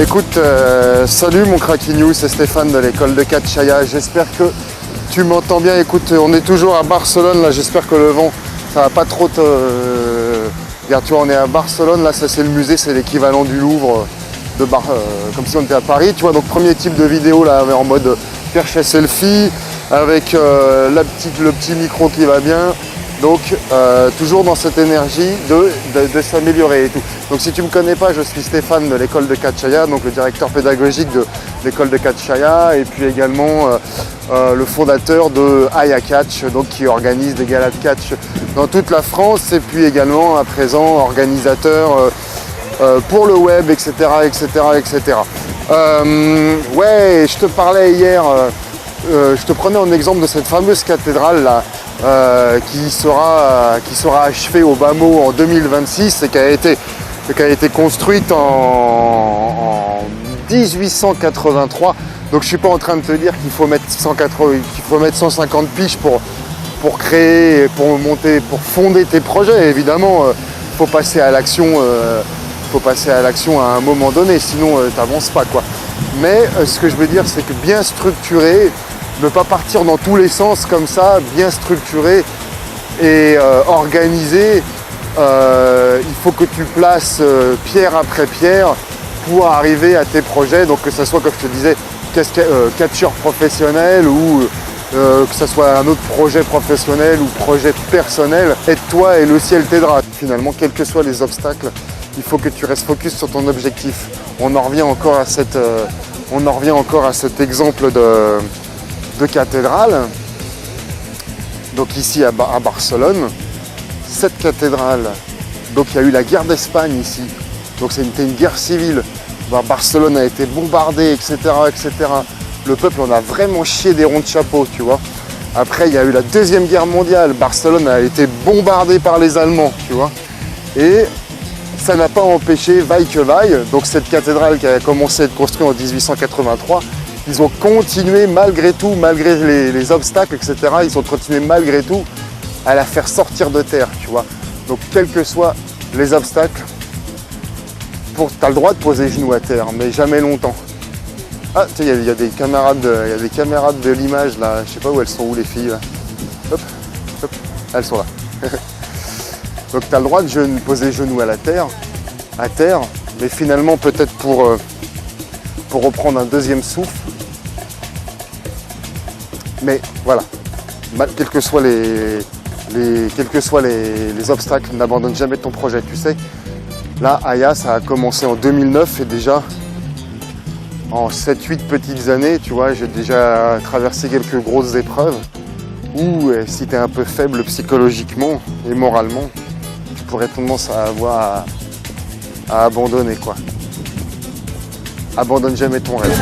Écoute, salut mon Craquignou, c'est Stéphane de l'école de Catchaya. J'espère que tu m'entends bien. Écoute, on est toujours à Barcelone, là, j'espère que le vent, ça va pas trop te... Regarde, tu vois, on est à Barcelone, là, ça c'est le musée, c'est l'équivalent du Louvre, comme si on était à Paris, tu vois. Donc premier type de vidéo, là, en mode perche selfie, avec le petit micro qui va bien. Donc toujours dans cette énergie de s'améliorer et tout. Donc si tu ne me connais pas, je suis Stéphane de l'école de Catchaya, donc le directeur pédagogique de l'école de Catchaya et puis également le fondateur de Aya Catch, donc qui organise des galas de catch dans toute la France et puis également à présent organisateur pour le web, etc. etc., etc. Ouais, je te parlais hier, je te prenais en exemple de cette fameuse cathédrale là, qui sera achevée au bas mot en 2026 et qui a été construite en 1883. Donc je suis pas en train de te dire qu'il faut mettre 150 piges pour créer, pour monter, pour fonder tes projets. Évidemment, il faut passer à l'action. À un moment donné, sinon tu n'avances pas quoi. Mais ce que je veux dire, c'est que bien structurer, ne pas partir dans tous les sens comme ça, bien structuré et organisé. Il faut que tu places pierre après pierre pour arriver à tes projets. Donc que ce soit, comme je te disais, catcheur professionnel ou que ce soit un autre projet professionnel ou projet personnel, aide-toi et le ciel t'aidera. Finalement, quels que soient les obstacles, il faut que tu restes focus sur ton objectif. On en revient encore à cet exemple de cathédrale. Donc ici à Barcelone, cette cathédrale, donc il y a eu la guerre d'Espagne ici. Donc c'était une guerre civile. Barcelone a été bombardée, etc., etc. Le peuple en a vraiment chié des ronds de chapeau, tu vois. Après, il y a eu la Deuxième Guerre mondiale. Barcelone a été bombardée par les Allemands, tu vois. Et ça n'a pas empêché, vaille que vaille, donc cette cathédrale qui a commencé à être construite en 1883, ils ont continué malgré tout, malgré les obstacles, etc. Ils ont continué malgré tout à la faire sortir de terre, tu vois. Donc quels que soient les obstacles, tu as le droit de poser les genoux à terre, mais jamais longtemps. Ah, tu sais, il y a des caméras de l'image là, je sais pas où elles sont, où les filles là. Hop, hop, elles sont là. Donc tu as le droit de poser les genoux à terre, mais finalement peut-être pour reprendre un deuxième souffle. Mais voilà, quels que soient les obstacles, n'abandonne jamais ton projet, tu sais. Là, Aya, ça a commencé en 2009 et déjà en 7-8 petites années, tu vois, j'ai déjà traversé quelques grosses épreuves où si tu es un peu faible psychologiquement et moralement, tu pourrais tendance à abandonner quoi. Abandonne jamais ton rêve.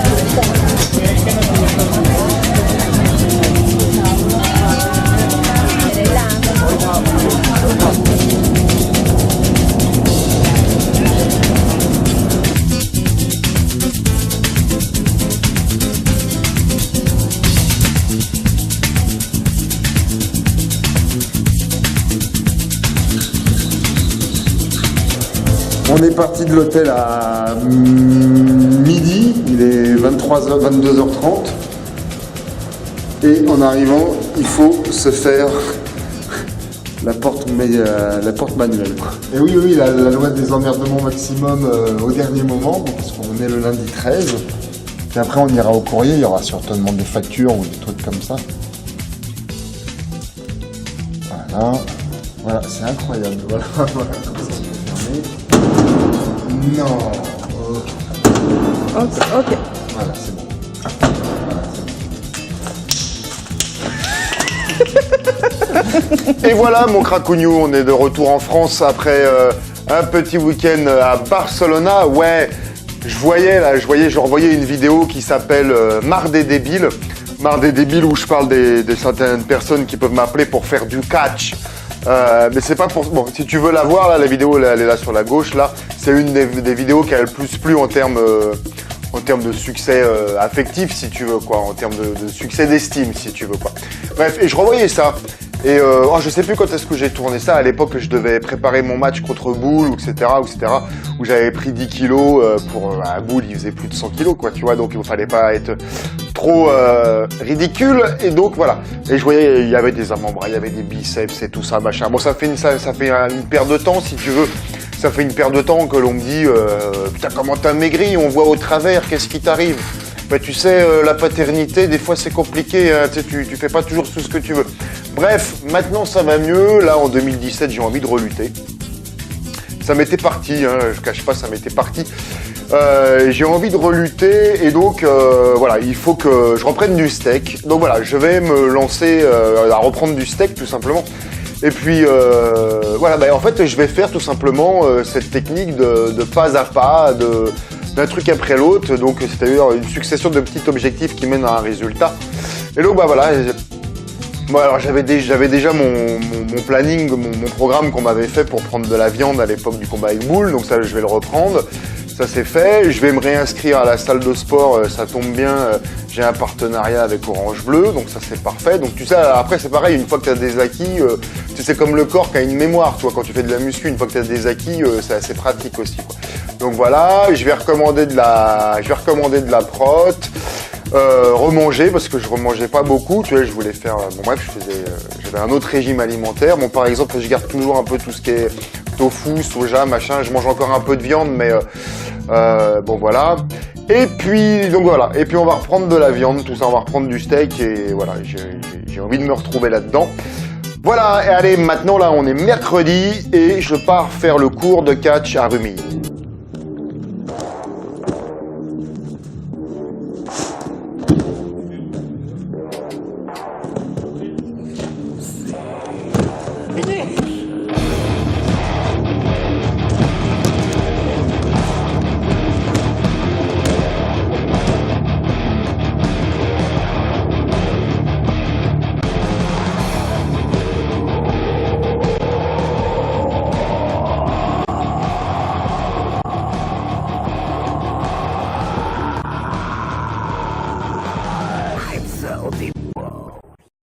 On est parti de l'hôtel à midi, il est 22h30 et en arrivant il faut se faire la porte manuelle quoi. Et oui, la loi des emmerdements maximum au dernier moment, parce qu'on est le lundi 13 et après on ira au courrier, il y aura certainement des factures ou des trucs comme ça. Voilà, c'est incroyable, voilà. Non. Ok. Voilà, c'est bon. Et voilà mon cracognou, on est de retour en France après un petit week-end à Barcelona. Ouais, je revoyais une vidéo qui s'appelle Marre des débiles. Marre des débiles où je parle de certaines personnes qui peuvent m'appeler pour faire du catch. Mais c'est pas pour... Bon, si tu veux la voir, là, la vidéo, elle est là sur la gauche, là. C'est une des vidéos qui a le plus plu en termes de succès affectif, si tu veux, quoi. En termes de succès d'estime, si tu veux, quoi. Bref, et je revoyais ça. Et je sais plus quand est-ce que j'ai tourné ça. À l'époque, je devais préparer mon match contre Boule, etc., où j'avais pris 10 kilos pour... Boule, il faisait plus de 100 kilos, quoi, tu vois. Donc, il fallait pas être trop ridicule. Et donc, voilà. Et je voyais, il y avait des avant-bras, il y avait des biceps et tout ça, machin. Bon, ça fait une perte de temps, si tu veux. Ça fait une perte de temps que l'on me dit putain, comment t'as maigri, on voit au travers, qu'est-ce qui t'arrive? Bah, tu sais, la paternité, des fois c'est compliqué, hein, tu fais pas toujours tout ce que tu veux. Bref, maintenant ça va mieux. Là, en 2017, j'ai envie de relutter. Ça m'était parti, hein, je cache pas, ça m'était parti. J'ai envie de relutter et donc voilà, il faut que je reprenne du steak. Donc voilà, je vais me lancer à reprendre du steak tout simplement. Et puis voilà, bah, en fait je vais faire tout simplement cette technique de pas à pas, d'un truc après l'autre, donc c'est-à-dire une succession de petits objectifs qui mènent à un résultat. Et donc bah voilà, bon, alors j'avais déjà mon planning, mon programme qu'on m'avait fait pour prendre de la viande à l'époque du combat avec Boule, donc ça je vais le reprendre. Ça c'est fait, je vais me réinscrire à la salle de sport, ça tombe bien, j'ai un partenariat avec Orange Bleu, donc ça c'est parfait. Donc tu sais, après c'est pareil, une fois que tu as des acquis, tu sais comme le corps qui a une mémoire, toi quand tu fais de la muscu, une fois que tu as des acquis, c'est assez pratique aussi, quoi. Donc voilà, je vais recommander de la prot, remanger parce que je remangeais pas beaucoup, tu vois, je voulais faire, bon bref, j'avais un autre régime alimentaire. Bon par exemple, je garde toujours un peu tout ce qui est tofu, soja, machin, je mange encore un peu de viande, mais bon voilà. Et puis donc voilà, et puis on va reprendre de la viande, tout ça, on va reprendre du steak et voilà, j'ai envie de me retrouver là-dedans. Voilà, et allez, maintenant là on est mercredi et je pars faire le cours de catch à Rumilly. So deep.